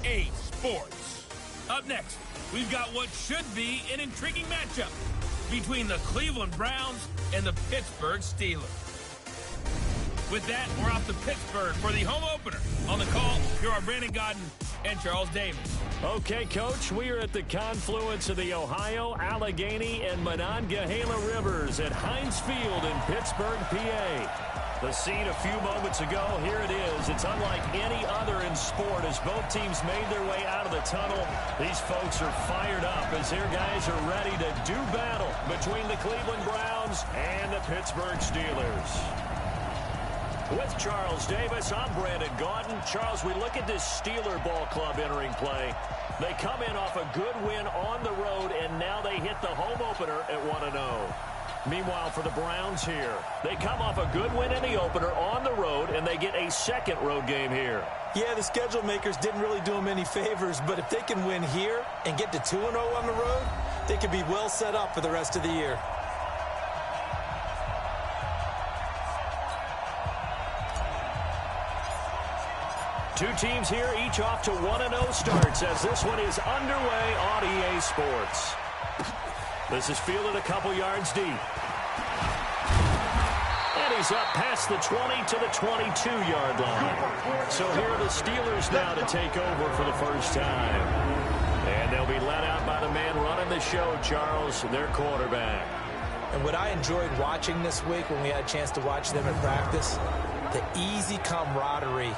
EA Sports. Up next, we've got what should be an intriguing matchup between the Cleveland Browns and the Pittsburgh Steelers. With that, we're off to Pittsburgh for the home opener. On the call, here are Brandon Godden and Charles Davis. Okay, Coach, we are at the confluence of the Ohio, Allegheny, and Monongahela Rivers at Heinz Field in Pittsburgh, PA. The scene a few moments ago, here it is. It's unlike any other in sport as both teams made their way out of the tunnel. These folks are fired up as their guys are ready to do battle between the Cleveland Browns and the Pittsburgh Steelers. With Charles Davis, I'm Brandon Godden. Charles, we look at this Steeler ball club entering play. They come in off a good win on the road, and now they hit the home opener at 1-0. Meanwhile, for the Browns here, they come off a good win in the opener on the road, and they get a second road game here. Yeah, the schedule makers didn't really do them any favors, but if they can win here and get to 2-0 on the road, they could be well set up for the rest of the year. Two teams here, each off to 1-0 starts as this one is underway on EA Sports. This is fielded a couple yards deep. And he's up past the 20 to the 22-yard line. So here are the Steelers now to take over for the first time. And they'll be let out by the man running the show, Charles, their quarterback. And what I enjoyed watching this week when we had a chance to watch them in practice, the easy camaraderie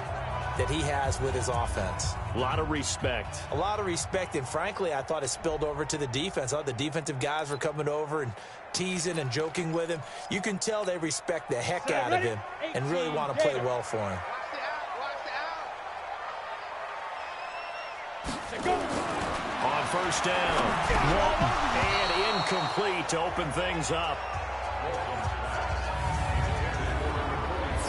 that he has with his offense. A lot of respect. A lot of respect, and frankly, I thought it spilled over to the defense. I thought the defensive guys were coming over and teasing and joking with him. You can tell they respect the heck out of him and really want to play well for him. On first down, Walton, and incomplete to open things up.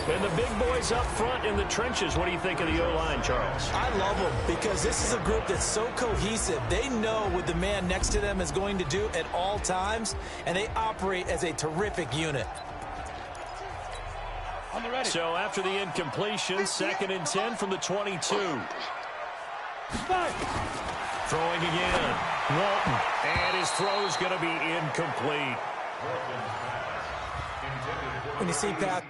And the big boys up front in the trenches. What do you think of the O-line, Charles? I love them because this is a group that's so cohesive. They know what the man next to them is going to do at all times, and they operate as a terrific unit. So after the incompletion, 2nd and 10 from the 22. Throwing again. Walton. And his throw's going to be incomplete. When you see Pat.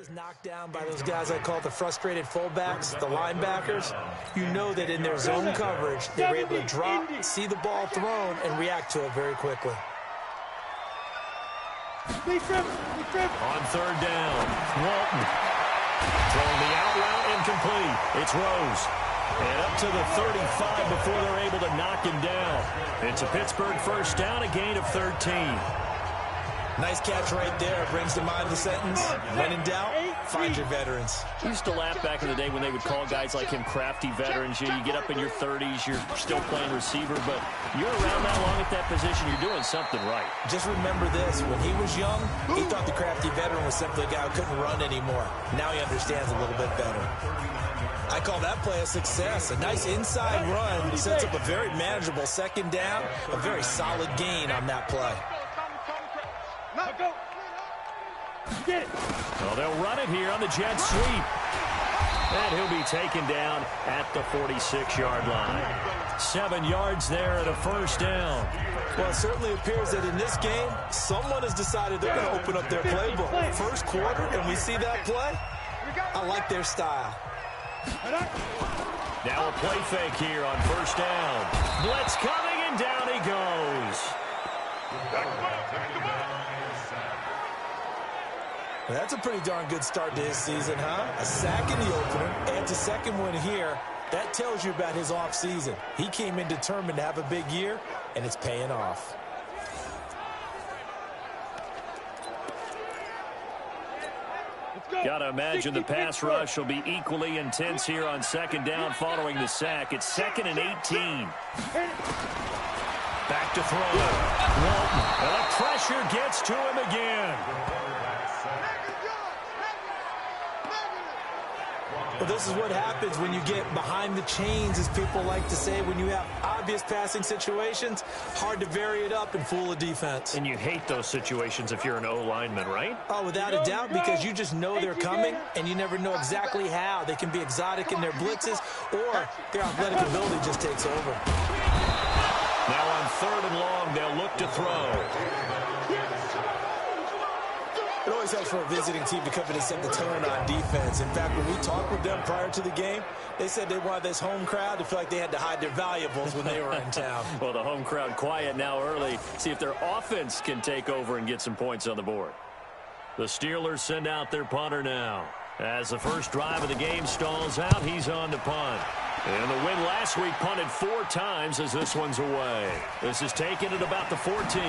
Is knocked down by those guys I call the frustrated fullbacks, the linebackers. You know that in their zone coverage, they were able to drop, see the ball thrown, and react to it very quickly. On third down, Walton. Throwing the out route incomplete. It's Rose. And up to the 35 before they're able to knock him down. It's a Pittsburgh first down, a gain of 13. Nice catch right there. Brings to mind the sentence, when in doubt, find your veterans. I used to laugh back in the day when they would call guys like him crafty veterans. You get up in your 30s, you're still playing receiver, but you're around that long at that position, you're doing something right. Just remember this. When he was young, he thought the crafty veteran was simply a guy who couldn't run anymore. Now he understands a little bit better. I call that play a success. A nice inside run sets up a very manageable second down, a very solid gain on that play. Well, they'll run it here on the jet sweep. And he'll be taken down at the 46-yard line. 7 yards there at a first down. Well, it certainly appears that in this game, someone has decided they're going to open up their playbook. First quarter, and we see that play. I like their style. Now a play fake here on first down. Blitz coming, and down he goes. That's a pretty darn good start to his season, huh? A sack in the opener, and a second one here. That tells you about his offseason. He came in determined to have a big year, and it's paying off. Got to imagine the pass rush will be equally intense here on second down following the sack. It's 2nd and 18. Back to throw. Walton. And the pressure gets to him again. Well, this is what happens when you get behind the chains, as people like to say. When you have obvious passing situations, hard to vary it up and fool a defense. And you hate those situations if you're an O-lineman, right? Oh, without a doubt, because you just know they're coming, and you never know exactly how. They can be exotic in their blitzes, or their athletic ability just takes over. Now on 3rd and long, they'll look to throw. It always helps for a visiting team to come in and set the tone on defense. In fact, when we talked with them prior to the game, they said they wanted this home crowd to feel like they had to hide their valuables when they were in town. Well, the home crowd quiet now early. See if their offense can take over and get some points on the board. The Steelers send out their punter now. As the first drive of the game stalls out, he's on to punt. And the win last week punted 4 times as this one's away. This is taken at about the 14.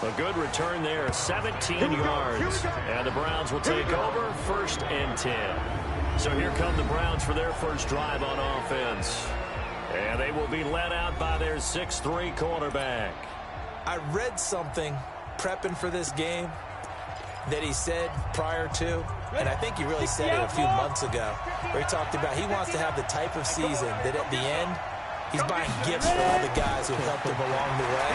A good return there, 17 yards. And the Browns will take over, 1st and 10. So here come the Browns for their first drive on offense. And they will be led out by their 6'3" quarterback. I read something prepping for this game that he said prior to, and I think he really said it a few months ago, where he talked about he wants to have the type of season that at the end, he's buying gifts for all the guys who helped him along the way.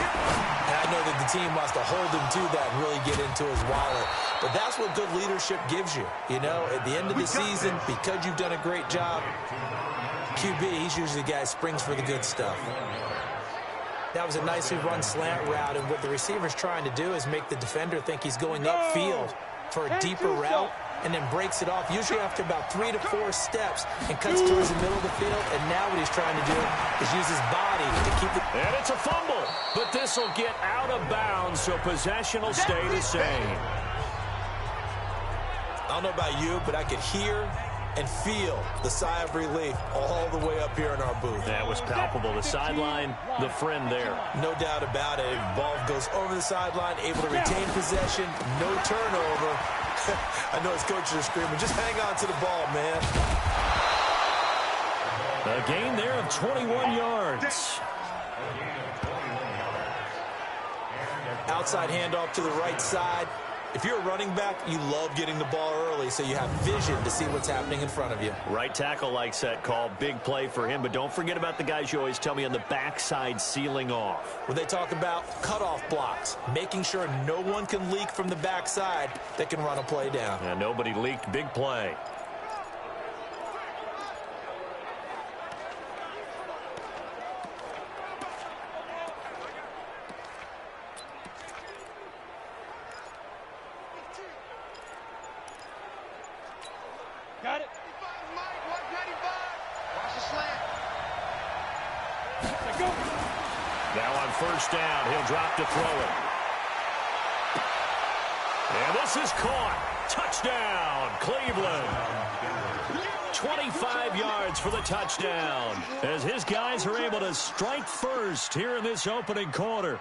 And I know that the team wants to hold him to that and really get into his wallet. But that's what good leadership gives you. You know, at the end of the season, because you've done a great job, QB, he's usually the guy who springs for the good stuff. That was a nicely run slant route, and what the receiver's trying to do is make the defender think he's going upfield for a deeper route, and then breaks it off, usually after about 3 to 4 steps, and cuts towards the middle of the field. And now what he's trying to do is use his body to keep it. And it's a fumble, but this will get out of bounds, so possession will stay the same. I don't know about you, but I could hear and feel the sigh of relief all the way up here in our booth. That was palpable. The sideline, the friend there. No doubt about it. Ball goes over the sideline, able to retain possession, no turnover. I know his coaches are screaming, just hang on to the ball, man. A gain there of 21 yards. Outside handoff to the right side. If you're a running back, you love getting the ball early so you have vision to see what's happening in front of you. Right tackle likes that call. Big play for him, but don't forget about the guys you always tell me on the backside sealing off. When they talk about cutoff blocks, making sure no one can leak from the backside that can run a play down. And nobody leaked. Big play. Got it. Watch the slant. Go. Now on first down, he'll drop to throw it. And this is caught. Touchdown, Cleveland. 25 yards for the touchdown as his guys are able to strike first here in this opening quarter.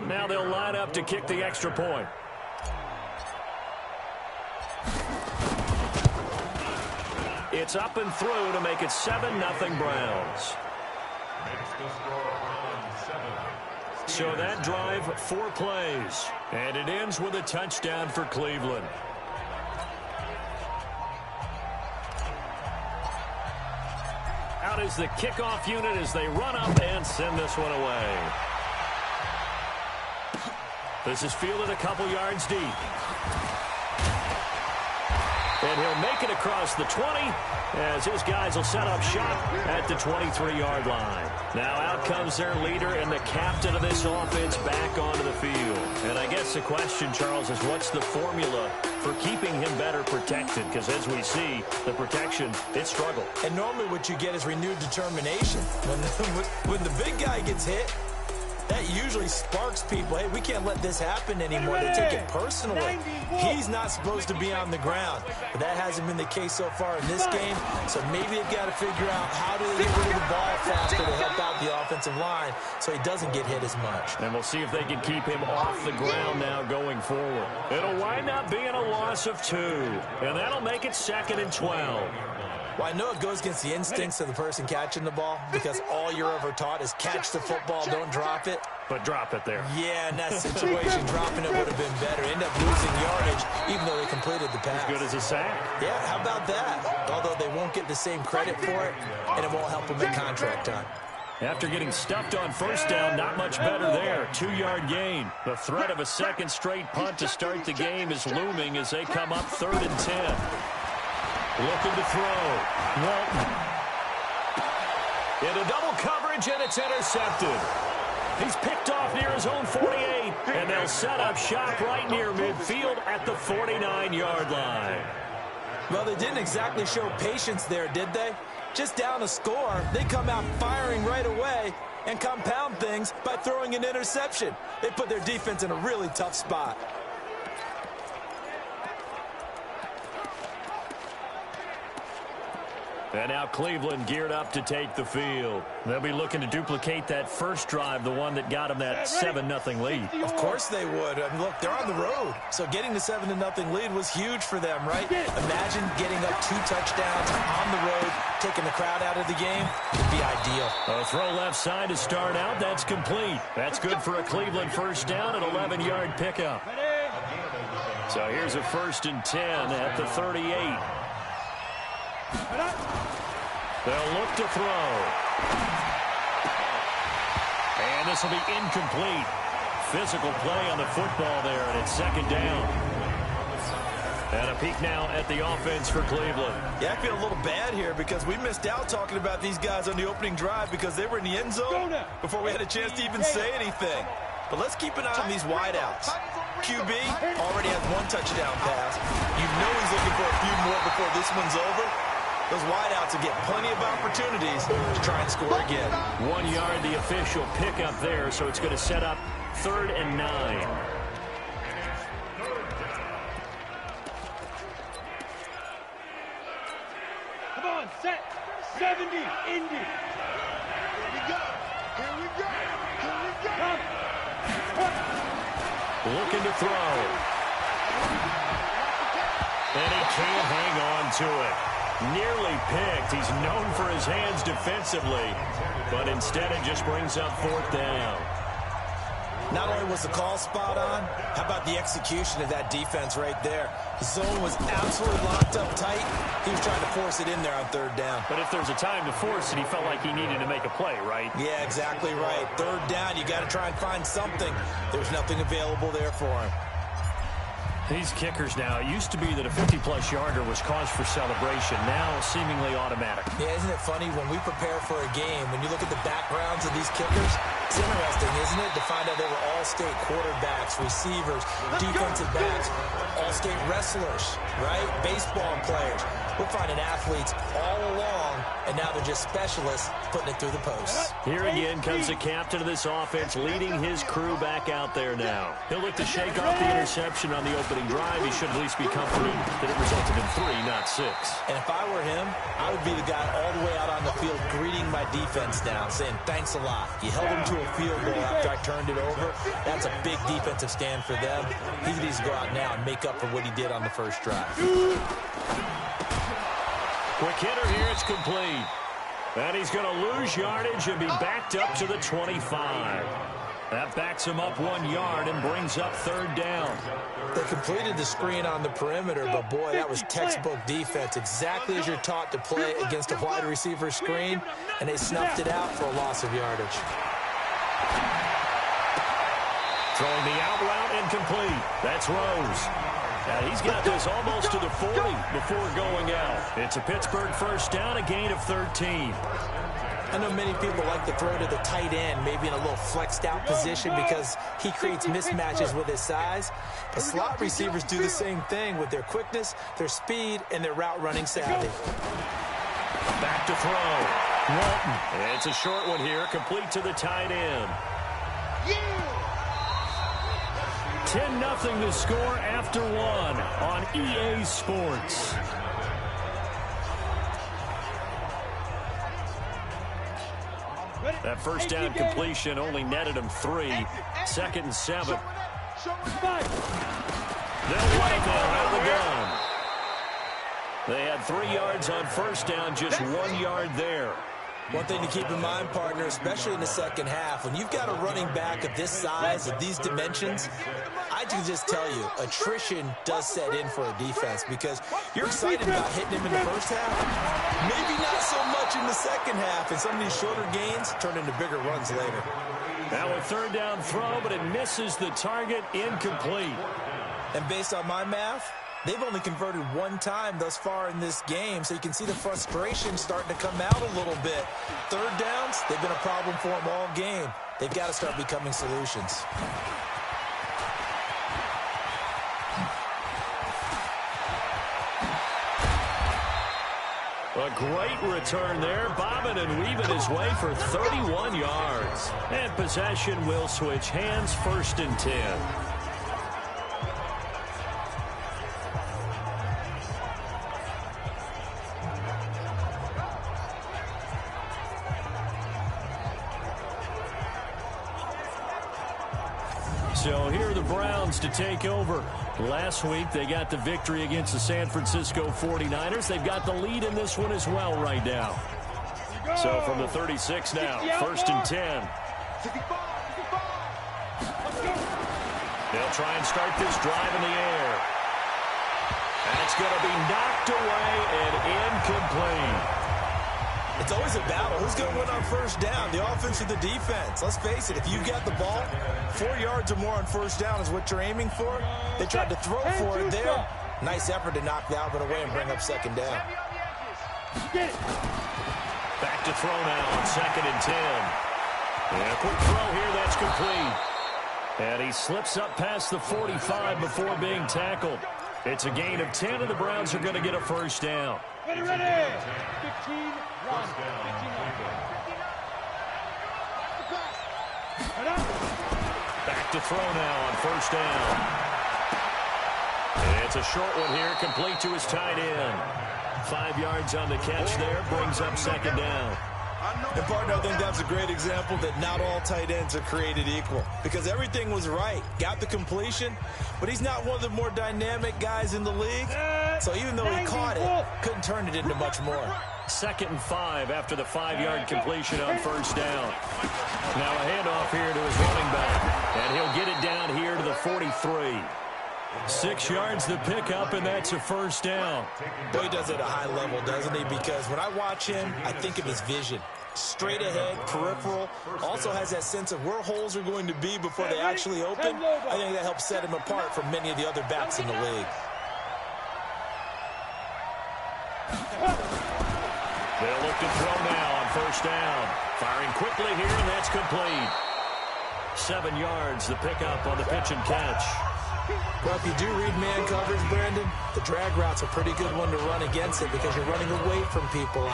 Now they'll line up to kick the extra point. It's up and through to make it 7-0 Browns. So that drive, 4 plays. And it ends with a touchdown for Cleveland. Out is the kickoff unit as they run up and send this one away. This is fielded a couple yards deep. And he'll make it across the 20 as his guys will set up shop at the 23-yard line. Now out comes their leader and the captain of this offense back onto the field. And I guess the question, Charles, is what's the formula for keeping him better protected? Because as we see, the protection, it struggled. And normally what you get is renewed determination. When the big guy gets hit, that usually sparks people. Hey, we can't let this happen anymore. They take it personally. He's not supposed to be on the ground. But that hasn't been the case so far in this game. So maybe they've got to figure out how do they get rid of the ball faster to help out the offensive line so he doesn't get hit as much. And we'll see if they can keep him off the ground now going forward. It'll wind up being a loss of 2. And that'll make it 2nd and 12. Well, I know it goes against the instincts of the person catching the ball because all you're ever taught is catch the football, don't drop it. But drop it there. Yeah, in that situation, dropping it would have been better. End up losing yardage, even though they completed the pass. As good as a sack. Yeah, how about that? Although they won't get the same credit for it, and it won't help them at contract time. After getting stuffed on first down, not much better there. 2-yard gain. The threat of a second straight punt to start the game is looming as they come up 3rd and 10. Looking to throw. Walton. Into double coverage, and it's intercepted. He's picked off near his own 48, and they'll set up shop right near midfield at the 49-yard line. Well, they didn't exactly show patience there, did they? Just down a score, they come out firing right away and compound things by throwing an interception. They put their defense in a really tough spot. And now Cleveland geared up to take the field. They'll be looking to duplicate that first drive, the one that got them that 7-0 lead. Of course they would. I mean, look, they're on the road. So getting the 7-0 lead was huge for them, right? Imagine getting up 2 touchdowns on the road, taking the crowd out of the game. It'd be ideal. A throw left side to start out. That's complete. That's good for a Cleveland first down, an 11-yard pickup. So here's a 1st and 10 at the 38. They'll look to throw. And this will be incomplete. Physical play on the football there, and it's 2nd down. And a peek now at the offense for Cleveland. Yeah, I feel a little bad here because we missed out talking about these guys on the opening drive because they were in the end zone before we had a chance to even say anything. But let's keep an eye on these wideouts. QB already has 1 touchdown pass. You know he's looking for a few more before this one's over. Those wideouts will get plenty of opportunities to try and score again. 1 yard, the official pickup there, so it's going to set up 3rd and 9. Come on, set. 70, Indy. Here we go. Here we go. Here we go. Looking to throw. And he can't hang on to it. Nearly picked. He's known for his hands defensively, but instead it just brings up 4th down. Not only was the call spot on, how about the execution of that defense right there? The zone was absolutely locked up tight. He was trying to force it in there on 3rd down. But if there's a time to force it, he felt like he needed to make a play, right? Yeah, exactly right. 3rd down, you got to try and find something. There's nothing available there for him. These kickers now, it used to be that a 50-plus yarder was cause for celebration. Now, seemingly automatic. Yeah, isn't it funny when we prepare for a game, when you look at the backgrounds of these kickers, it's interesting, isn't it, to find out they were all-state quarterbacks, receivers, defensive backs, all-state wrestlers, right? Baseball players. We're finding athletes all along, and now they're just specialists putting it through the posts. Here again comes the captain of this offense, leading his crew back out there now. He'll look to shake off the interception on the opening drive. He should at least be comforted that it resulted in 3, not 6. And if I were him, I would be the guy all the way out on the field greeting my defense now, saying, thanks a lot. You held them to a field goal after I turned it over. That's a big defensive stand for them. He needs to go out now and make up for what he did on the first drive. Quick hitter here, it's complete. And he's going to lose yardage and be backed up to the 25. That backs him up 1 yard and brings up 3rd down. They completed the screen on the perimeter, but boy, that was textbook defense, exactly as you're taught to play against a wide receiver screen, and they snuffed it out for a loss of yardage. Throwing the out route incomplete. That's Rose. He's got this almost to the 40 before going out. It's a Pittsburgh first down, a gain of 13. I know many people like to throw to the tight end, maybe in a little flexed out position because he creates mismatches with his size. But slot receivers do the same thing with their quickness, their speed, and their route running savvy. Back to throw. Walton. It's a short one here, complete to the tight end. 10-0 the score after one on EA Sports. That first down completion only netted him 3. 2nd and 7. They'll run it now out of the gun. They had 3 yards on first down, just 1 yard there. One thing to keep in mind, partner, especially in the second half, when you've got a running back of this size, of these dimensions, I can just tell you, attrition does set in for a defense because you're excited about hitting him in the first half. Maybe not so much in the second half, and some of these shorter gains turn into bigger runs later. Now a 3rd down throw, but it misses the target, incomplete. And based on my math, they've only converted 1 time thus far in this game, so you can see the frustration starting to come out a little bit. 3rd downs, they've been a problem for them all game. They've got to start becoming solutions. A great return there, bobbing and weaving his way for 31 yards. And possession will switch hands, 1st and 10. So here are the Browns to take over. Last week, they got the victory against the San Francisco 49ers. They've got the lead in this one as well right now. So from the 36 now, 1st and 10. They'll try and start this drive in the air. That's going to be knocked away and incomplete. It's always a battle. Who's going to win on first down, the offense or the defense? Let's face it, if you got the ball, 4 yards or more on first down is what you're aiming for. They tried to throw for it there. Nice effort to knock Alvin away and bring up 2nd down. Back to throw now on 2nd and 10. And a quick throw here, that's complete. And he slips up past the 45 before being tackled. It's a gain of 10, and the Browns are going to get a first down. Ready. 15, run. 15, Back to throw now on first down. It's a short one here, complete to his tight end. 5 yards on the catch there, brings up 2nd down. And, partner, I think that's a great example that not all tight ends are created equal because everything was right. Got the completion, but he's not one of the more dynamic guys in the league. So even though he caught it, couldn't turn it into much more. 2nd and 5 after the 5-yard completion on first down. Now a handoff here to his running back, and he'll get it down here to the 43. 6 yards the pickup, and that's a first down. Boy, he does it at a high level, doesn't he? Because when I watch him, I think of his vision. Straight ahead, peripheral. Also has that sense of where holes are going to be before they actually open. I think that helps set him apart from many of the other backs in the league. They'll look to throw now on first down. Firing quickly here, and that's complete. 7 yards the pickup on the pitch and catch. Well, if you do read man coverage, Brandon, the drag route's a pretty good one to run against it because you're running away from people.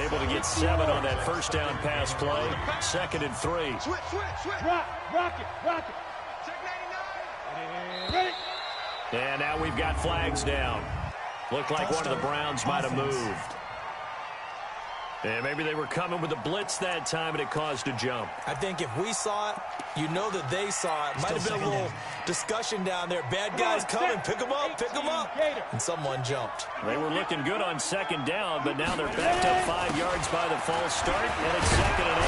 Able to get 7 on that first down pass play. 2nd and 3. Rock it. Ready. And now we've got flags down. Looked like one of the Browns might have moved. And maybe they were coming with a blitz that time, and it caused a jump. I think if we saw it, you know that they saw it. Might have been a little discussion down there. Bad guys coming. Pick them up. And someone jumped. They were looking good on 2nd down, but now they're backed up 5 yards by the false start, and it's 2nd and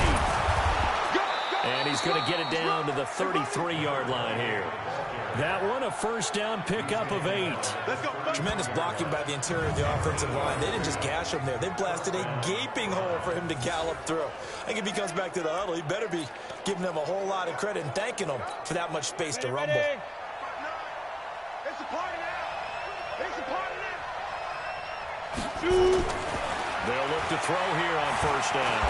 8. And he's going to get it down to the 33-yard line here. That one, a first down pickup of 8. Tremendous blocking by the interior of the offensive line. They didn't just gash him there. They blasted a gaping hole for him to gallop through. I think if he comes back to the huddle, he better be giving them a whole lot of credit and thanking them for that much space to rumble. It's a party now. They'll look to throw here on first down.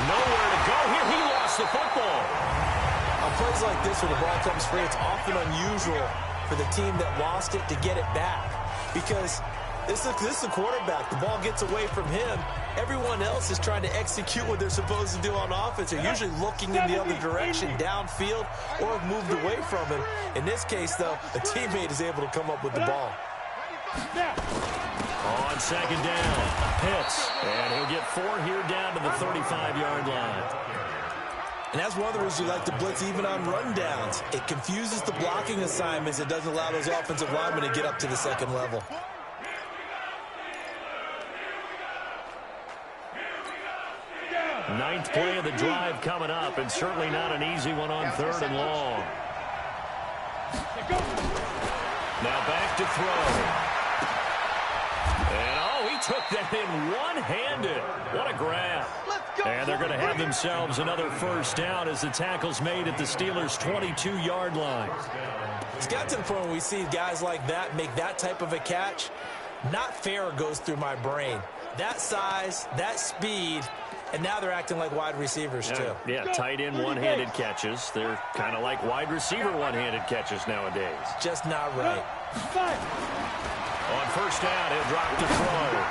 Nowhere to go here. He lost the football. On plays like this where the ball comes free, it's often unusual for the team that lost it to get it back. Because this is a quarterback. The ball gets away from him. Everyone else is trying to execute what they're supposed to do on offense. They're usually looking in the other direction, downfield, or have moved away from him. In this case, though, a teammate is able to come up with the ball. On second down, Pitts. And he'll get 4 here down to the 35-yard line. And that's one of the reasons you like to blitz even on rundowns. It confuses the blocking assignments. It doesn't allow those offensive linemen to get up to the second level. Ninth play of the drive coming up, and certainly not an easy one on 3rd and long. Now back to throw. And, oh, he took that in one-handed. What a grab. And they're going to have themselves another first down as the tackle's made at the Steelers' 22-yard line. It's got to the point where we see guys like that make that type of a catch. Not fair goes through my brain. That size, that speed, and now they're acting like wide receivers, too. Yeah, tight end one-handed catches. They're kind of like wide receiver one-handed catches nowadays. Just not right. On first down, he'll drop to throw.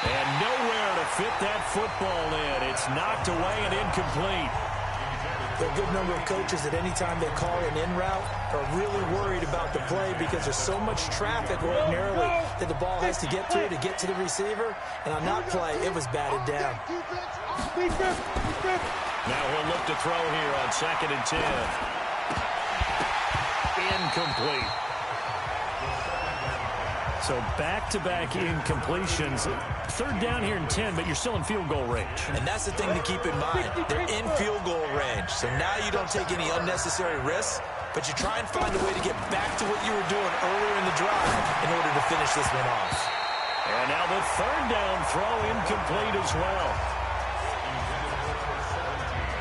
And nowhere to fit that football in. It's knocked away and incomplete. There are a good number of coaches that any time they call an in route are really worried about the play because there's so much traffic ordinarily that the ball has to get through to get to the receiver. And on that play, it was batted down. Now he'll look to throw here on 2nd and 10. Incomplete. So back-to-back incompletions. 3rd down here and 10, but you're still in field goal range. And that's the thing to keep in mind. They're in field goal range. So now you don't take any unnecessary risks, but you try and find a way to get back to what you were doing earlier in the drive in order to finish this one off. And now the 3rd down throw incomplete as well.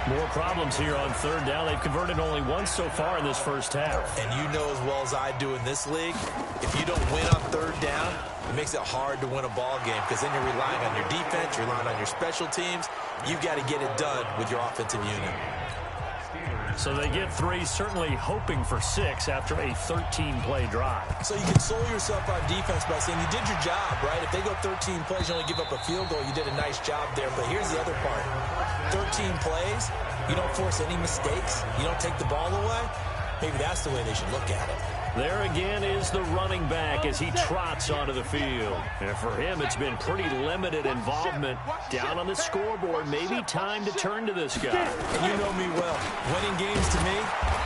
More problems here on 3rd down. They've converted only once so far in this first half. And you know as well as I do in this league, if you don't win on 3rd down, it makes it hard to win a ball game because then you're relying on your defense, you're relying on your special teams. You've got to get it done with your offensive unit. So they get 3, certainly hoping for 6 after a 13-play drive. So you console yourself on defense by saying you did your job, right? If they go 13 plays, you only give up a field goal, you did a nice job there. But here's the other part. 13 plays, you don't force any mistakes, you don't take the ball away. Maybe that's the way they should look at it. There again is the running back as he trots onto the field. And for him, it's been pretty limited involvement. Down on the scoreboard, maybe time to turn to this guy. And you know me well. Winning games to me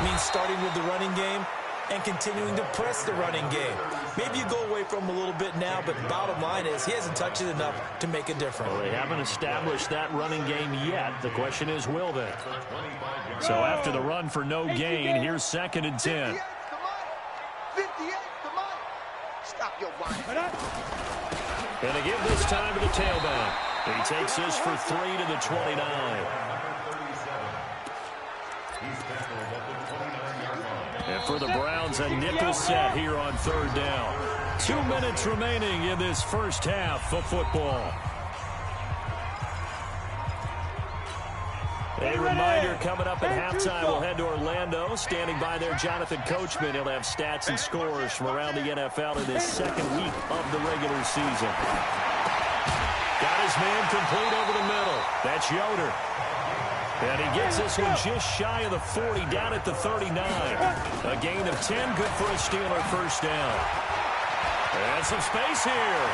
means starting with the running game and continuing to press the running game. Maybe you go away from him a little bit now, but the bottom line is he hasn't touched it enough to make a difference. Well, they haven't established that running game yet. The question is, will they? So after the run for no gain, here's 2nd and 10. And they give this time to the tailback. He takes this for 3 to the 29. And for the Browns, a nickel set here on 3rd down. 2 minutes remaining in this first half of football. A reminder coming up at halftime, we'll head to Orlando. Standing by there, Jonathan Coachman. He'll have stats and scores from around the NFL in this 2nd week of the regular season. Got his man complete over the middle. That's Yoder. And he gets this one just shy of the 40, down at the 39. A gain of 10, good for a Steeler first down. And some space here.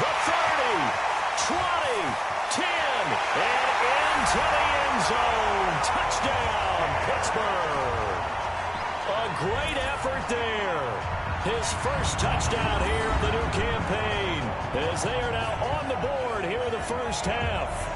The 30, 20, 10, and into the end zone. Touchdown, Pittsburgh. A great effort there. His first touchdown here of the new campaign as they are now on the board here in the first half.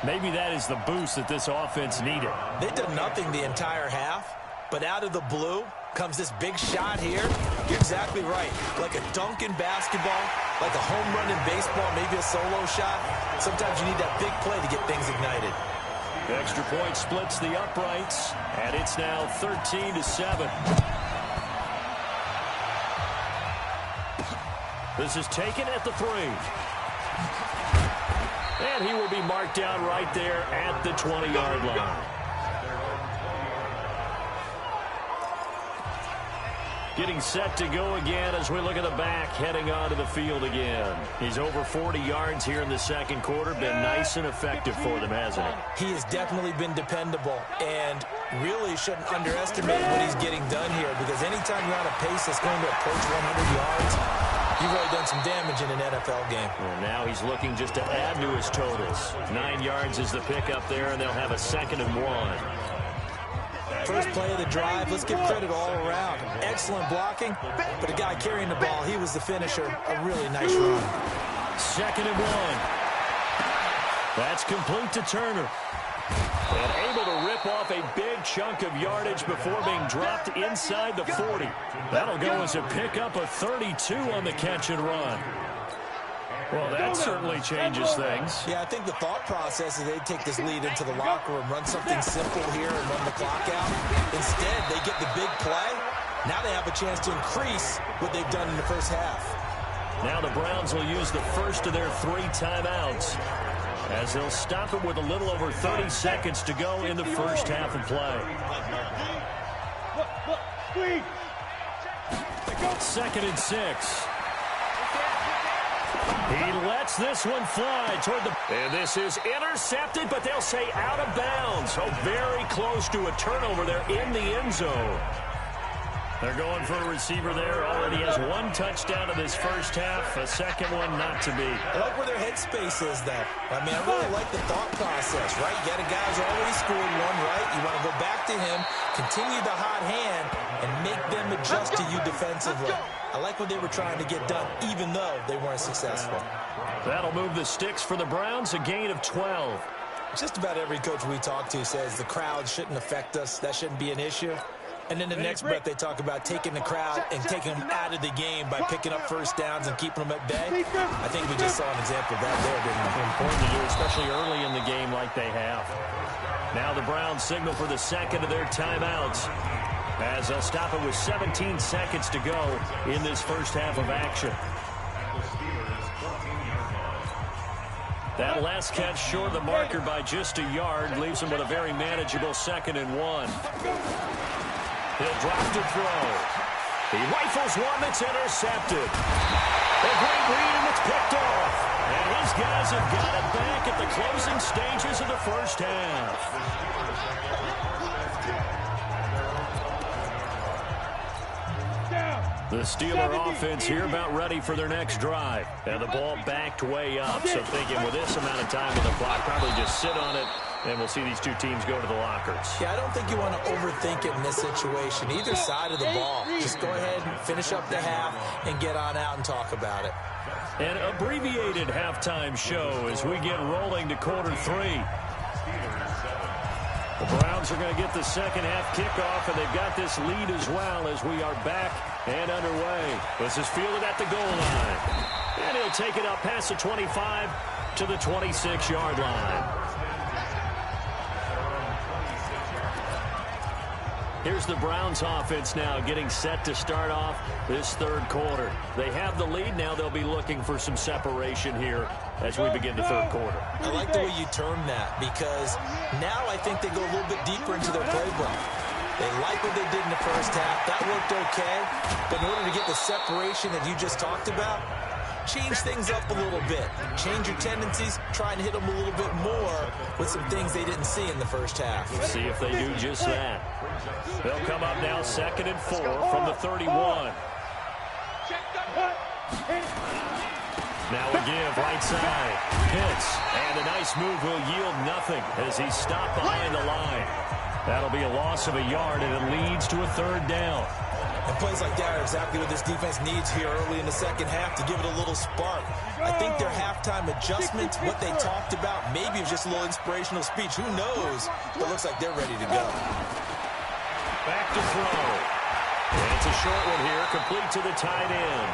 Maybe that is the boost that this offense needed. They did nothing the entire half, but out of the blue comes this big shot here. You're exactly right. Like a dunk in basketball, like a home run in baseball, maybe a solo shot. Sometimes you need that big play to get things ignited. The extra point splits the uprights, and it's now 13-7. This is taken at the 3. And he will be marked down right there at the 20-yard line. Getting set to go again as we look at the back, heading onto the field again. He's over 40 yards here in the second quarter. Been nice and effective for them, hasn't he? He has definitely been dependable, and really shouldn't underestimate what he's getting done here, because anytime you're on a pace that's going to approach 100 yards, you've really done some damage in an NFL game. Well, now he's looking just to add to his totals. 9 yards is the pickup there, and they'll have a 2nd and 1. First play of the drive, let's give credit all around. Excellent blocking, but the guy carrying the ball, he was the finisher. A really nice run. 2nd and 1. That's complete to Turner. And able to rip off a big chunk of yardage before being dropped inside the 40. That'll go as a pickup of 32 on the catch and run. Well, that certainly changes things. Yeah, I think the thought process is they take this lead into the locker room, run something simple here and run the clock out. Instead, they get the big play. Now they have a chance to increase what they've done in the first half. Now the Browns will use the first of their 3 timeouts, as they'll stop it with a little over 30 seconds to go in the first half of play. 2nd and 6. He lets this one fly toward the... And this is intercepted, but they'll say out of bounds. So very close to a turnover there in the end zone. They're going for a receiver there. Already has 1 touchdown in this first half. A second one not to be. I like where their headspace is, though. I mean, I really like the thought process, right? You got a guy who's already scored one, right? You want to go back to him, continue the hot hand, and make them adjust to you defensively. I like what they were trying to get done, even though they weren't successful. That'll move the sticks for the Browns, a gain of 12. Just about every coach we talk to says the crowd shouldn't affect us. That shouldn't be an issue. And then the next breath they talk about taking the crowd and taking them out of the game by picking up first downs and keeping them at bay. I think we just saw an example of that there, didn't we? Important to do, especially early in the game like they have. Now the Browns signal for the 2nd of their timeouts, as they'll stop it with 17 seconds to go in this first half of action. That last catch short of the marker by just a yard leaves him with a very manageable 2nd and 1. He'll drop to throw. He rifles one that's intercepted. A great read, and it's picked off. And his guys have got it back at the closing stages of the first half. The Steeler offense here about ready for their next drive. And the ball backed way up. So thinking with this amount of time on the clock, probably just sit on it, and we'll see these two teams go to the lockers. Yeah, I don't think you want to overthink it in this situation. Either side of the ball. Just go ahead and finish up the half and get on out and talk about it. An abbreviated halftime show as we get rolling to quarter 3. The Browns are going to get the second half kickoff, and they've got this lead as well as we are back and underway. This is fielded at the goal line. And he'll take it up past the 25 to the 26-yard line. Here's the Browns offense now getting set to start off this third quarter. They have the lead. Now they'll be looking for some separation here as we begin the third quarter. I like the way you term that, because now I think they go a little bit deeper into their playbook. They like what they did in the first half. That worked okay. But in order to get the separation that you just talked about, change things up a little bit. Change your tendencies. Try and hit them a little bit more with some things they didn't see in the first half. Let's see if they do just that. They'll come up now 2nd and 4 from the 31. Now a give right side. Pitts. And a nice move will yield nothing as he's stopped behind the line. That'll be a loss of a yard, and it leads to a third down. And plays like that are exactly what this defense needs here early in the second half to give it a little spark. I think their halftime adjustment, what they talked about, maybe it was just a little inspirational speech. Who knows? But it looks like they're ready to go. Back to throw. And it's a short one here, complete to the tight end.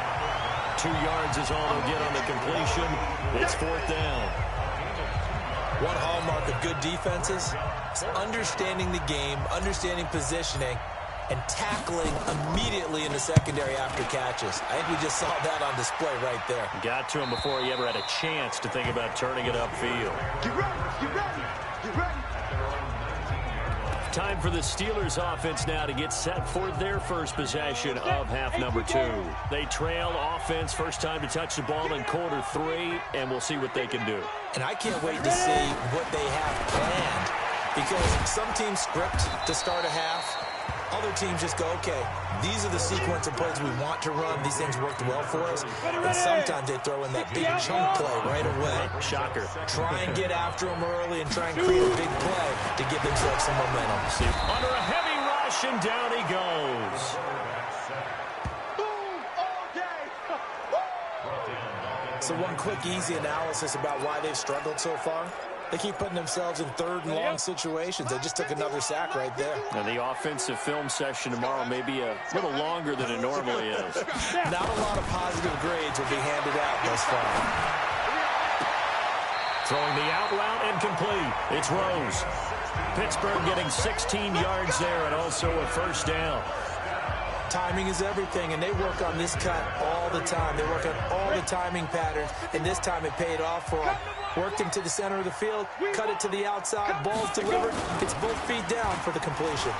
2 yards is all they'll get on the completion. It's 4th down. One hallmark of good defenses is understanding the game, understanding positioning, and tackling immediately in the secondary after catches. I think we just saw that on display right there. Got to him before he ever had a chance to think about turning it upfield. Get ready, get ready, get ready. Time for the Steelers offense now to get set for their first possession of half number 2. They trail offense, first time to touch the ball in quarter 3, and we'll see what they can do. And I can't wait to see what they have planned, because some teams script to start a half. Other teams just go, okay, these are the sequence of plays we want to run. These things worked well for us. And sometimes they throw in that big chunk play right away. Shocker. Try and get after them early and try and create a big play to give themselves some momentum. See, under a heavy rush, and down he goes. So one quick, easy analysis about why they've struggled so far. They keep putting themselves in 3rd and long situations. They just took another sack right there. And the offensive film session tomorrow may be a little longer than it normally is. Not a lot of positive grades will be handed out thus far. Throwing the out route and complete. It's Rose. Pittsburgh getting 16 yards there and also a first down. Timing is everything, and they work on this cut all the time. They work on all the timing patterns, and this time it paid off for them. Worked him to the center of the field, cut it to the outside, ball's delivered. It's both feet down for the completion.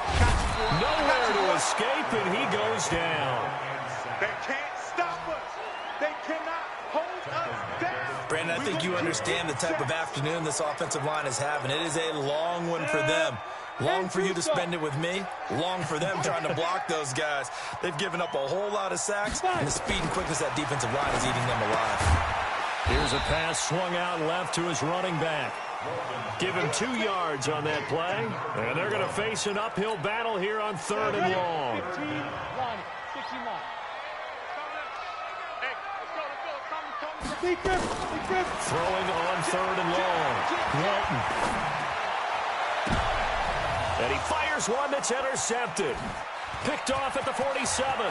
Nowhere to escape, and he goes down. They can't stop us. They cannot hold us down. Brandon, I think you understand the type of afternoon this offensive line is having. It is a long one for them. Long for you to spend it with me. Long for them trying to block those guys. They've given up a whole lot of sacks, and the speed and quickness that defensive line is eating them alive. Here's a pass swung out left to his running back. Give him 2 yards on that play, and they're going to face an uphill battle here on 3rd and long. Throwing on 3rd and long. Walton. And he fires one that's intercepted. Picked off at the 47.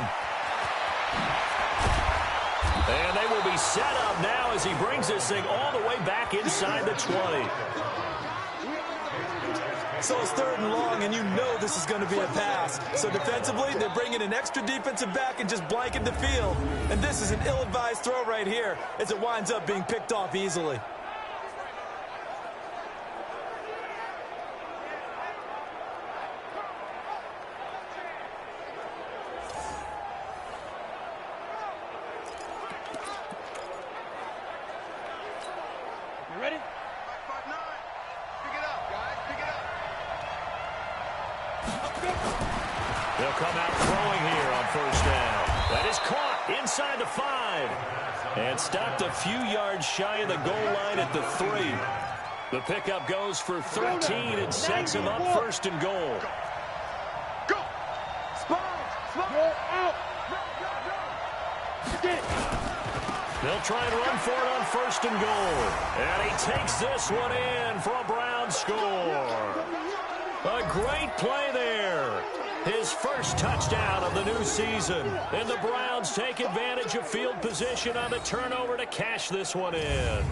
And they will be set up now as he brings this thing all the way back inside the 20. So it's 3rd and long, and you know this is going to be a pass. So defensively, they're bringing an extra defensive back and just blanket the field. And this is an ill-advised throw right here as it winds up being picked off easily. Ready? 5-5-9. Pick it up, guys. Pick it up. They'll come out throwing here on 1st down. That is caught inside the 5. And stopped a few yards shy of the goal line at the 3. The pickup goes for 13 and sets him up 1st and goal. Go. Spine. Go out. Go. They'll try and run for it on 1st and goal. And he takes this one in for a Browns score. A great play there. His first touchdown of the new season. And the Browns take advantage of field position on the turnover to cash this one in.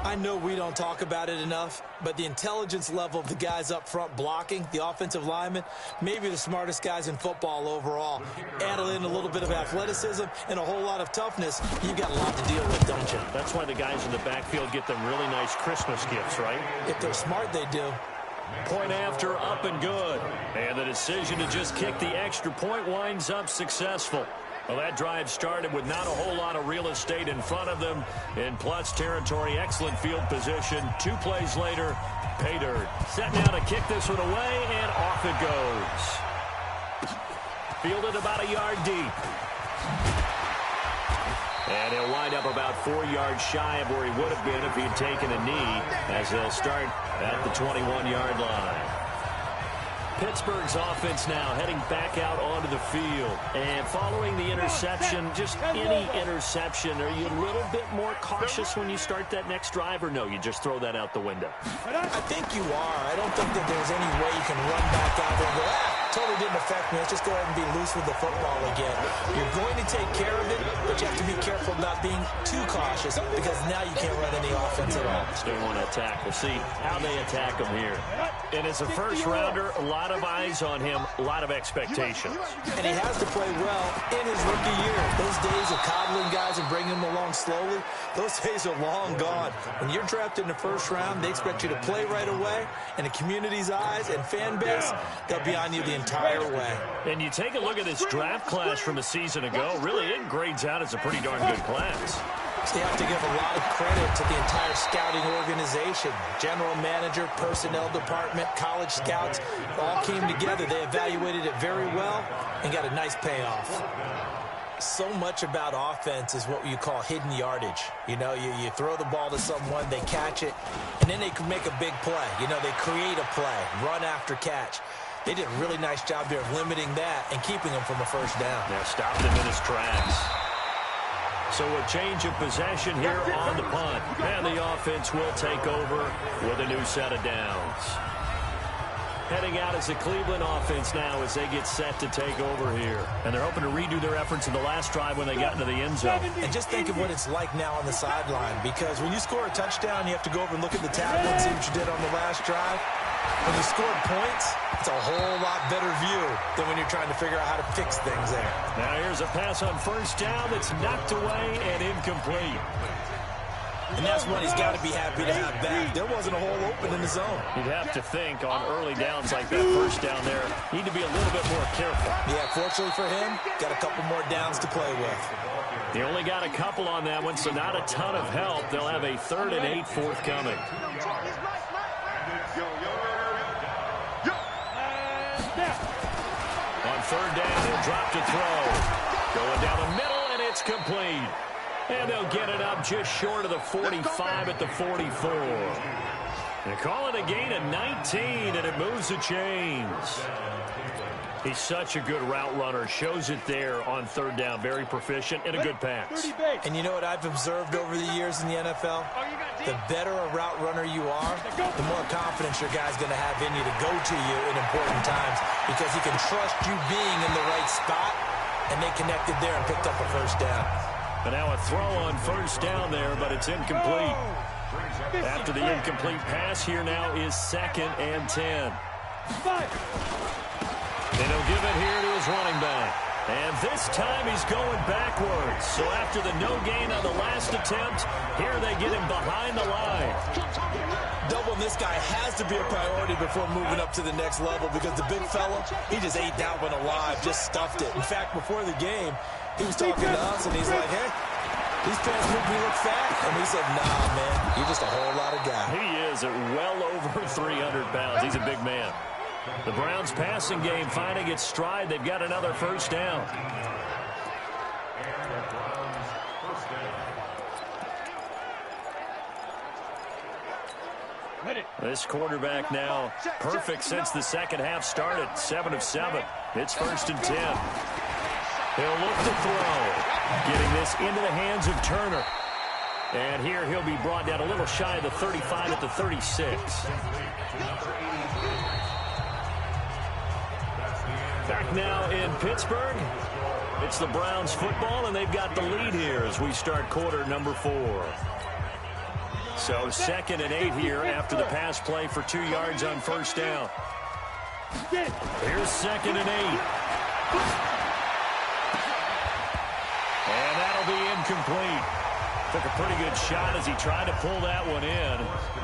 I know we don't talk about it enough, but the intelligence level of the guys up front blocking, the offensive linemen, maybe the smartest guys in football overall. Add in a little bit of athleticism and a whole lot of toughness, you've got a lot to deal with, don't you? That's why the guys in the backfield get them really nice Christmas gifts, right? If they're smart, they do. Point after, up and good. And the decision to just kick the extra point winds up successful. Well, that drive started with not a whole lot of real estate in front of them. In plus territory, excellent field position. 2 plays later, pay dirt. Set now to kick this one away, and off it goes. Fielded about a yard deep. And he'll wind up about 4 yards shy of where he would have been if he had taken a knee, as they'll start at the 21-yard line. Pittsburgh's offense now heading back out onto the field. And following the interception, just any interception, are you a little bit more cautious when you start that next drive, or no, you just throw that out the window? I think you are. I don't think that there's any way you can run back out there and go, totally didn't affect me. Let's just go ahead and be loose with the football again. You're going to take care of it, but you have to be careful not being too cautious because now you can't run any offense at all. Still want to attack. We'll see how they attack him here. And as a first-rounder, a lot of eyes on him, a lot of expectations. And he has to play well in his rookie year. Those days of coddling guys and bringing them along slowly, those days are long gone. When you're drafted in the first round, they expect you to play right away. And the community's eyes and fan base, they'll be on you the entire way. And you take a look at this draft class from a season ago, really it grades out as a pretty darn good class. So you have to give a lot of credit to the entire scouting organization. General manager, personnel department, college scouts, all came together. They evaluated it very well and got a nice payoff. So much about offense is what you call hidden yardage. You know, you throw the ball to someone, they catch it, and then they can make a big play. You know, they create a play, run after catch. They did a really nice job there of limiting that and keeping him from a first down. Yeah, stopped him in his tracks. So a change of possession here on the punt. And the offense will take over with a new set of downs. Heading out as a Cleveland offense now as they get set to take over here. And they're hoping to redo their efforts in the last drive when they got into the end zone. And just think of what it's like now on the sideline, because when you score a touchdown, you have to go over and look at the tablet and see what you did on the last drive. When you scored points, it's a whole lot better view than when you're trying to figure out how to fix things there. Now here's a pass on first down that's knocked away and incomplete. And that's one he's got to be happy to have back. There wasn't a hole open in the zone. You'd have to think on early downs like that first down there, need to be a little bit more careful. Yeah, fortunately for him, got a couple more downs to play with. He only got a couple on that one, so not a ton of help. They'll have a 3rd and 8 forthcoming. On 3rd down, he'll drop to throw. Going down the middle, and it's complete. And they'll get it up just short of the 45 at the 44. They call it a gain of 19, and it moves the chains. He's such a good route runner. Shows it there on 3rd down. Very proficient and a good pass. And you know what I've observed over the years in the NFL? The better a route runner you are, the more confidence your guy's going to have in you to go to you in important times, because he can trust you being in the right spot, and they connected there and picked up a first down. And now a throw on 1st down there, but it's incomplete. After the incomplete pass, here now is 2nd and 10. And he'll give it here to his running back. And this time he's going backwards. So after the no gain on the last attempt, here they get him behind the line. Doubling this guy has to be a priority before moving up to the next level, because the big fella, he just ate that one alive, just stuffed it. In fact, before the game, he was talking to us, and he's like, hey, these pants make me look fat. And we said, nah, man, you're just a whole lot of guy. He is at well over 300 pounds. He's a big man. The Browns' passing game finding its stride. They've got another first down. This quarterback now perfect since the second half started. 7 of 7. It's 1st and 10. He'll look to throw. Getting this into the hands of Turner. And here he'll be brought down a little shy of the 35 at the 36. Back now in Pittsburgh. It's the Browns football, and they've got the lead here as we start quarter number 4. So 2nd and 8 here after the pass play for 2 yards on 1st down. Here's 2nd and 8. And that'll be incomplete. Took a pretty good shot as he tried to pull that one in.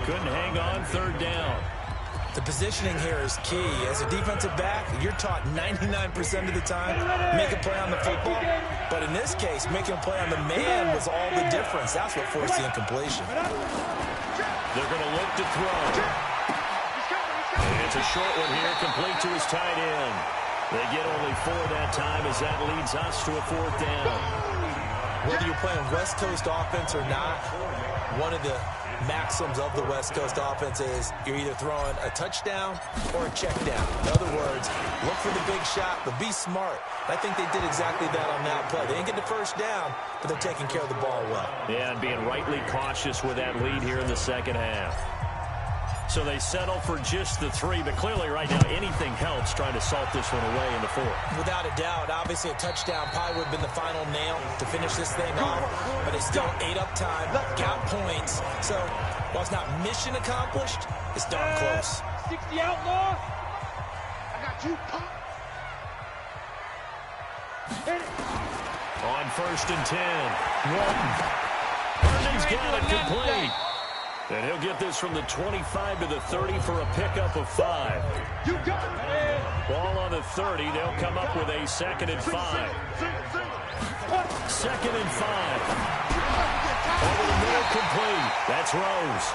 Couldn't hang on 3rd down. The positioning here is key. As a defensive back, you're taught 99% of the time, make a play on the football. But in this case, making a play on the man was all the difference. That's what forced the incompletion. They're going to look to throw. And it's a short one here, complete to his tight end. They get only 4 that time as that leads us to a 4th down. Whether you're playing West Coast offense or not, One of the maxims of the West Coast offense is you're either throwing a touchdown or a check down. In other words, look for the big shot, but be smart. I think they did exactly that on that play. They didn't get the first down, but they're taking care of the ball well. Yeah, and being rightly cautious with that lead here in the second half. So they settle for just the 3, but clearly right now anything helps trying to salt this one away in the 4th. Without a doubt, obviously a touchdown probably would have been the final nail to finish this thing off, but they still ate up time, count points. So while it's not mission accomplished, it's darn close. 60 outlaw. I got you, punk. On 1st and 10, Walton. Herndon's got it complete. And he'll get this from the 25 to the 30 for a pickup of 5. You got it. Ball on the 30. They'll come up with a 2nd and 5. 2nd and 5. Over the middle, complete. That's Rose.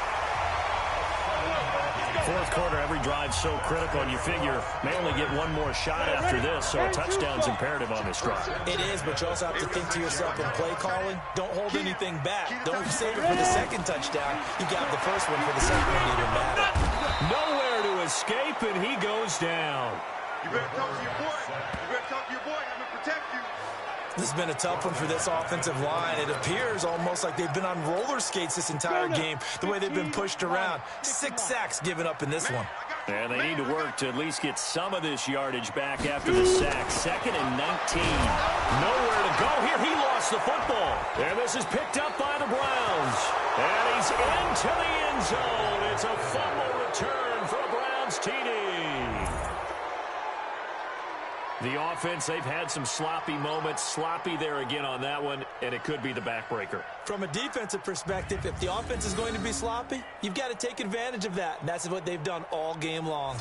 4th quarter, every drive so critical, and you figure may only get one more shot after this, so a touchdown's imperative on this drive. It is, but you also have to think to yourself in play calling, don't hold anything back. Don't save it for the 2nd touchdown. You got the first one for the 2nd one to even matter. Nowhere to escape, and he goes down. You better talk to your boy. You better talk to your boy. I'm going to protect you. This has been a tough one for this offensive line. It appears almost like they've been on roller skates this entire game, the way they've been pushed around. 6 sacks given up in this one. And they need to work to at least get some of this yardage back after the sack. 2nd and 19. Nowhere to go here. He lost the football. And this is picked up by the Browns. And he's into the end zone. It's a fumble return for a Browns TD. The offense, they've had some sloppy moments. Sloppy there again on that one, and it could be the backbreaker. From a defensive perspective, if the offense is going to be sloppy, you've got to take advantage of that. And that's what they've done all game long.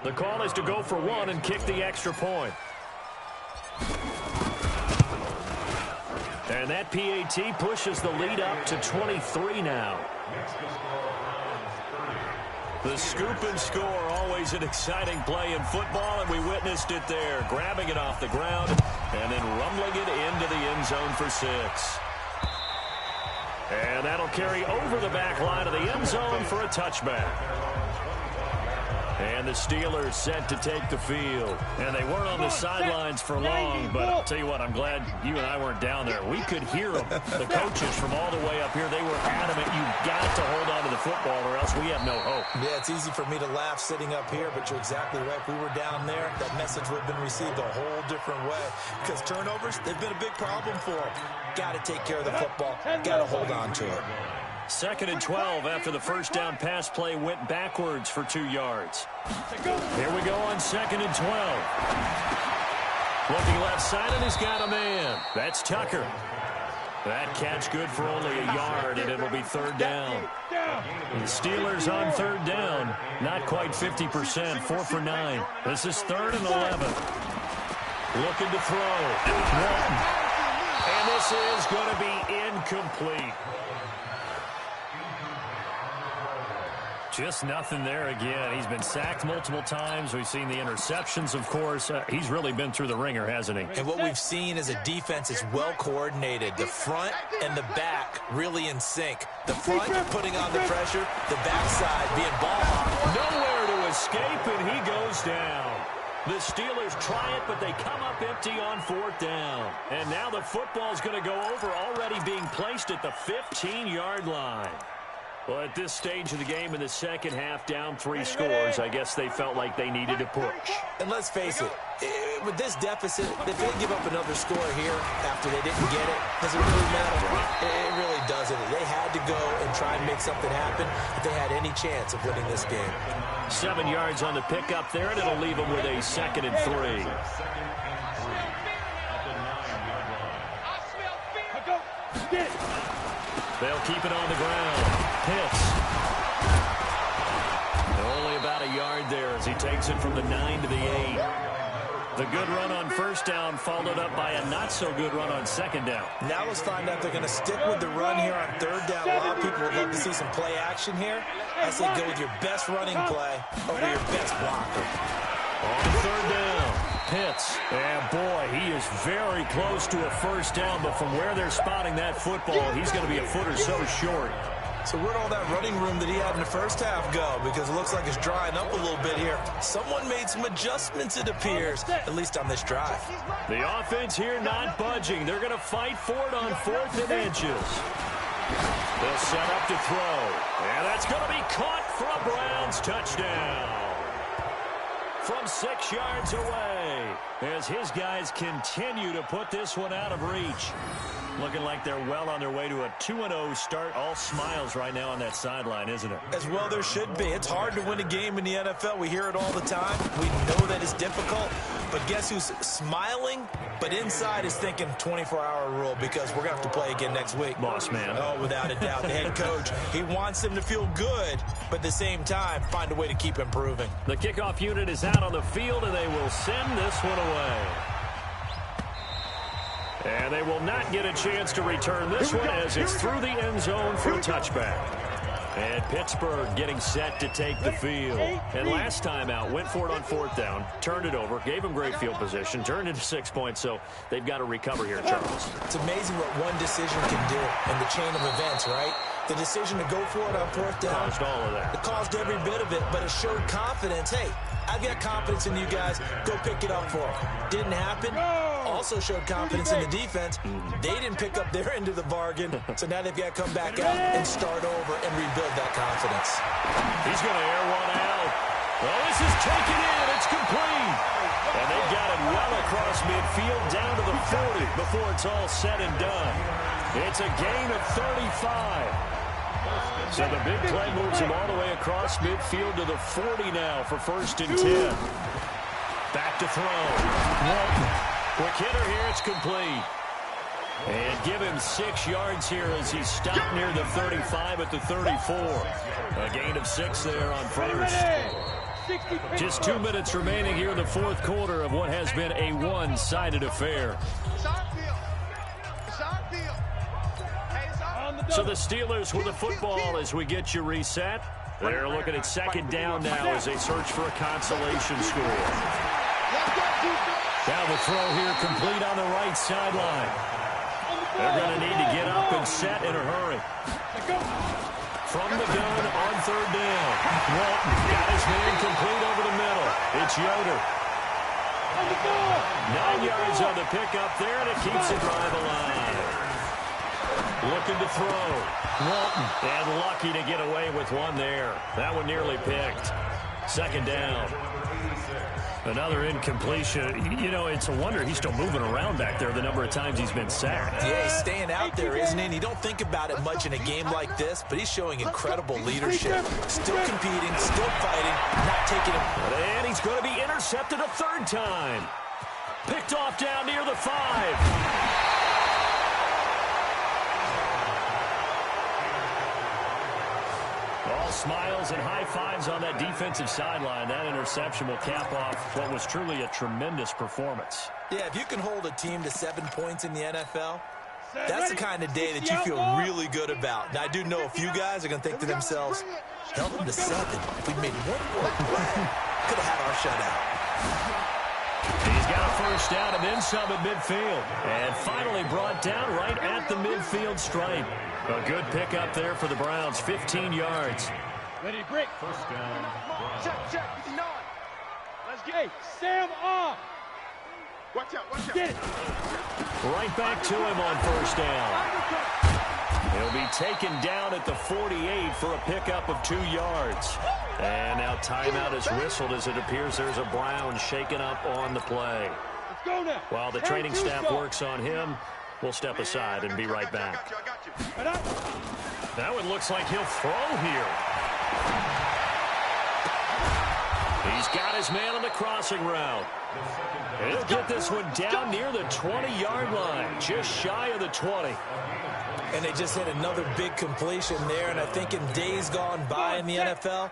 The call is to go for 1 and kick the extra point. And that PAT pushes the lead up to 23 now. The scoop and score, always an exciting play in football, and we witnessed it there. Grabbing it off the ground and then rumbling it into the end zone for 6. And that'll carry over the back line of the end zone for a touchback. And the Steelers set to take the field. And they weren't on the sidelines for long, but I'll tell you what, I'm glad you and I weren't down there. We could hear them, the coaches from all the way up here. They were adamant, you've got to hold on to the football or else we have no hope. Yeah, it's easy for me to laugh sitting up here, but you're exactly right. If we were down there, that message would have been received a whole different way. Because turnovers, they've been a big problem for them. Got to take care of the football. Got to hold on to it. 2nd and 12 after the first down pass play went backwards for 2 yards. Here we go on 2nd and 12. Looking left side, and he's got a man. That's Tucker. That catch good for only a yard, and it'll be 3rd down. The Steelers on 3rd down. Not quite 50%, 4 for 9. This is 3rd and 11. Looking to throw. Walton. And this is going to be incomplete. Just nothing there again. He's been sacked multiple times. We've seen the interceptions, of course. He's really been through the ringer, hasn't he? And what we've seen is a defense is well coordinated. The front and the back really in sync. The front putting on the pressure, the backside being ball hawk. Nowhere to escape, and he goes down. The Steelers try it, but they come up empty on 4th down. And now the football's going to go over, already being placed at the 15-yard line. Well, at this stage of the game in the second half, down 3 scores, I guess they felt like they needed to push. And let's face it, with this deficit, if they give up another score here after they didn't get it, does it really matter? It really doesn't. They had to go and try and make something happen if they had any chance of winning this game. 7 yards on the pickup there, and it'll leave them with a 2nd and 3. They'll keep it on the ground. Pitts. Only about a yard there as he takes it from the 9 to the 8. The good run on 1st down followed up by a not-so-good run on 2nd down. Now let's find out if they're going to stick with the run here on 3rd down. A lot of people would love to see some play action here. I say go with your best running play over your best blocker. On 3rd down, Pitts. And boy, he is very close to a first down, but from where they're spotting that football, he's going to be a foot or so short. So where'd all that running room that he had in the first half go? Because it looks like it's drying up a little bit here. Someone made some adjustments, it appears, at least on this drive. The offense here not budging. They're going to fight for it on 4th and inches. They'll set up to throw. And that's going to be caught for a Browns touchdown. From 6 yards away, as his guys continue to put this one out of reach. Looking like they're well on their way to a 2-0 start. All smiles right now on that sideline, isn't it? As well there should be. It's hard to win a game in the NFL. We hear it all the time. We know that it's difficult. But guess who's smiling? But inside is thinking 24-hour rule because we're going to have to play again next week. Boss man. Oh, without a doubt. The head coach, he wants them to feel good, but at the same time, find a way to keep improving. The kickoff unit is out on the field, and they will send this one away. And they will not get a chance to return this one as it's through the end zone for a touchback. And Pittsburgh getting set to take the field. And last time out, went for it on 4th down, turned it over, gave them great field position, turned it to 6 points, so they've got to recover here, Charles. It's amazing what one decision can do in the chain of events, right? The decision to go for it on 4th down. Caused all of that. It caused every bit of it, but it showed confidence. Hey, I've got confidence in you guys. Go pick it up for them. Didn't happen. Also showed confidence in the defense. They didn't pick up their end of the bargain, so now they've got to come back out and start over and rebuild that confidence. He's going to air one out. Well, this is taken in. It's complete. And they've got it well across midfield down to the 40 before it's all said and done. It's a gain of 35. So the big play moves him all the way across midfield to the 40 now for 1st and 10. Back to throw. Walton. Quick hitter here. It's complete. And give him 6 yards here as he stopped near the 35 at the 34. A gain of 6 there on first. Just 2 minutes remaining here in the 4th quarter of what has been a one-sided affair. So the Steelers with the football as we get you reset. They're looking at 2nd down now as they search for a consolation score. Now the throw here complete on the right sideline. They're going to need to get up and set in a hurry. From the gun on 3rd down. Walton got his man complete over the middle. It's Yoder. 9 yards on the pickup there, and it keeps the drive alive. Looking to throw. Walton. And lucky to get away with one there. That one nearly picked. 2nd down. Another incompletion. You know, it's a wonder he's still moving around back there the number of times he's been sacked. Yeah, he's staying out there, isn't he? And you don't think about it much in a game like this, but he's showing incredible leadership. Still competing, still fighting, not taking it. And he's going to be intercepted a 3rd time. Picked off down near the 5. All smiles and high fives on that defensive sideline. That interception will cap off what was truly a tremendous performance. Yeah, if you can hold a team to 7 points in the NFL, that's the kind of day that you feel really good about. Now, I do know a few guys are going to think to themselves, held them to 7. If we'd made 1 more play, could have had our shutout. He's got a first down and then some at midfield. And finally brought down right at the midfield stripe. A good pickup there for the Browns, 15 yards. Ready, break. First down. Check. No. Let's get it. Sam off. Watch out. Get it. Right back to him on first down. He'll be taken down at the 48 for a pickup of 2 yards. And now timeout is whistled as it appears there's a Brown shaken up on the play. Let's go now. While the training staff works on him, we'll step aside and be right back. Now it looks like he'll throw here. He's got his man on the crossing route. And he'll get this one down near the 20-yard line, just shy of the 20. And they just hit another big completion there. And I think in days gone by in the NFL,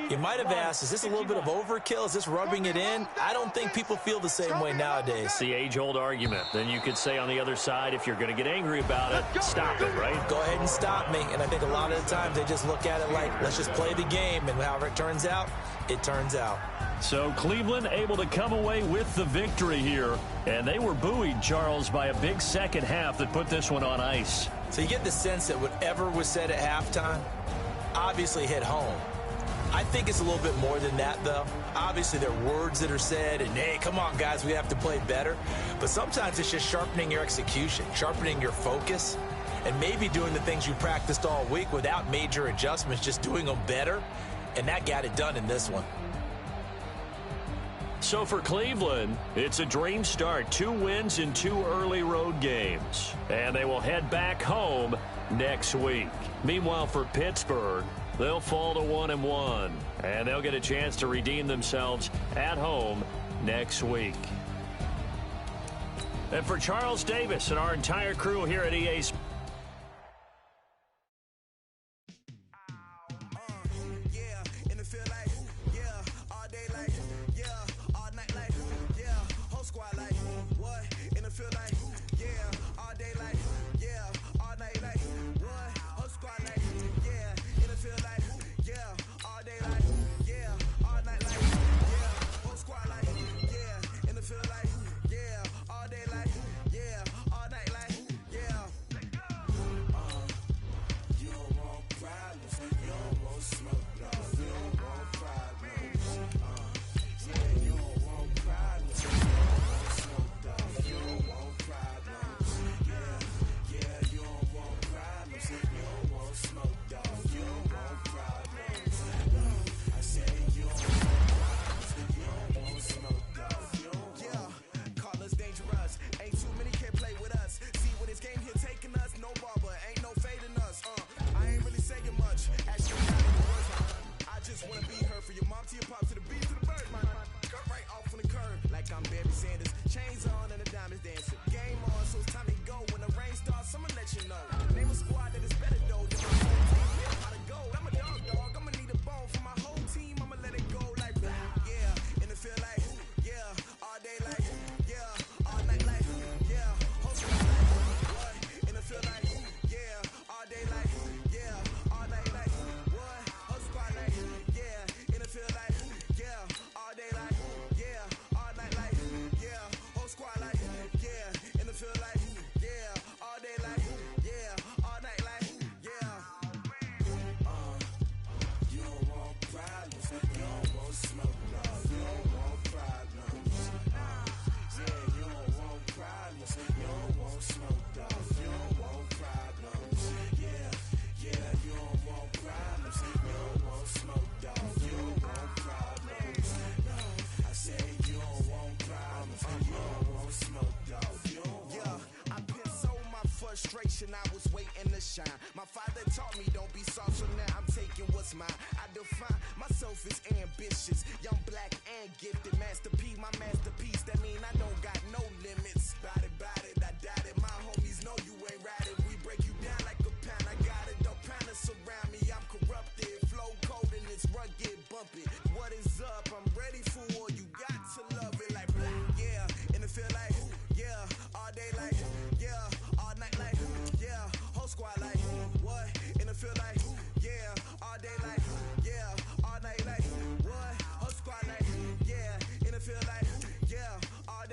you might have asked, is this a little bit of overkill? Is this rubbing it in? I don't think people feel the same way nowadays. It's the age-old argument. Then you could say on the other side, if you're going to get angry about it, stop it, right? Go ahead and stop me. And I think a lot of the times they just look at it like, let's just play the game. And however it turns out, it turns out. So Cleveland able to come away with the victory here. And they were buoyed, Charles, by a big second half that put this one on ice. So you get the sense that whatever was said at halftime obviously hit home. I think it's a little bit more than that, though. Obviously, there are words that are said, and, hey, come on, guys, we have to play better. But sometimes it's just sharpening your execution, sharpening your focus, and maybe doing the things you practiced all week without major adjustments, just doing them better. And that got it done in this one. So for Cleveland, it's a dream start. 2 wins in 2 early road games. And they will head back home next week. Meanwhile, for Pittsburgh, they'll fall to 1-1. And they'll get a chance to redeem themselves at home next week. And for Charles Davis and our entire crew here at EA Sports, I was waiting to shine. My father taught me don't be soft, so now I'm taking what's mine. I define myself as ambitious, young, black, and gifted. Master P, my masterpiece. That mean I don't got no limits. Bout it, I doubt it. My homies know you ain't ride it. We break you down like a pound. I got it, don't pound us around me. I'm corrupted, flow cold and it's rugged, bumpy. What is up? I'm ready for war. You got to love it like yeah, and it feel like yeah, all day like yeah, all night like yeah, whole squad like what? And it feel like yeah, all day like yeah, all night like what? Whole squad like yeah, and it feel like yeah, all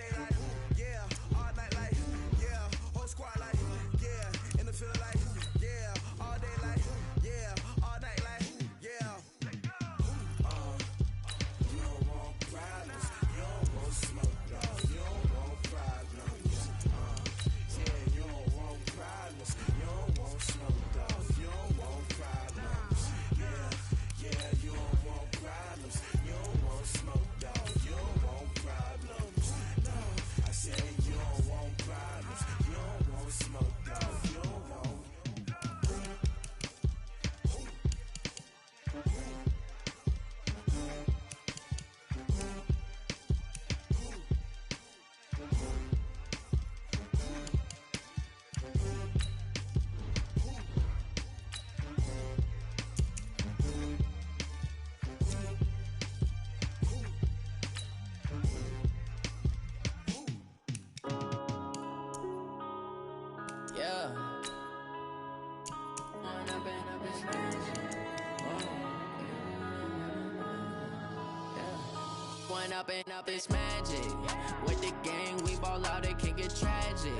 up this magic. With the gang, we ball out, it can get tragic.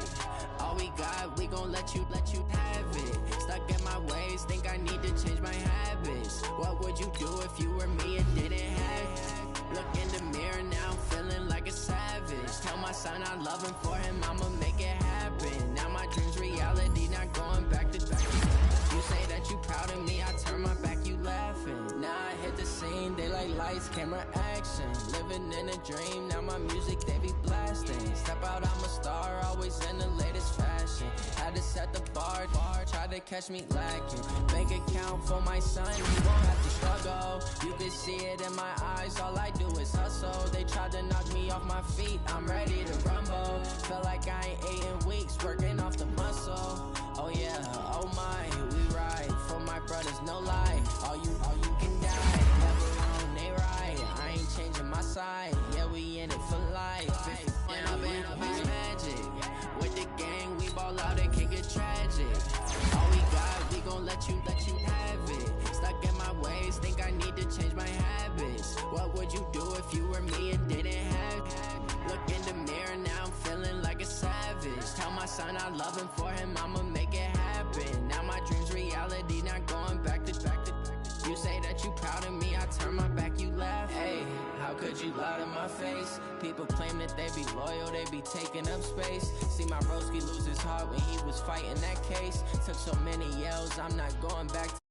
All we got, we gon' let you have it. Stuck in my ways, think I need to change my habits. What would you do if you were me and didn't have it? Look in the mirror now, I'm feeling like a savage. Tell my son I love him, for him I'ma make it happen. Now my dream's reality, not going back to back. You say that you proud of me, I turn my back, you laughing. Now I hit the scene, they like lights, camera, action. Living in a dream, now my music, they be blasting. Step out, I'm a star, always in the latest fashion. Had to set the bar, try to catch me lacking. Bank account for my son, he won't have to struggle. You can see it in my eyes, all I do is hustle. They tried to knock me off my feet, I'm ready to rumble. Feel like I ain't ate in weeks, working off the muscle. Oh yeah, oh my, we ride for my brothers, no lie. All you can die, never wrong, they right. I ain't changing my side, yeah, we in it for life. And up it's magic. With the gang, we ball out, it can get tragic. All we got, we gon' let you have it. Stuck in my ways, think I need to change my habits. What would you do if you were me and didn't have it? Look in the mirror, now I'm feeling like a savage. Tell my son I love him, for him I'ma make it happen. Now my dream's reality, not going back to back to. You say that you proud of me, I turn my back, you laugh. Hey, how could you lie to my face? People claim that they be loyal, they be taking up space. See my broski lose his heart when he was fighting that case. Took so many yells, I'm not going back.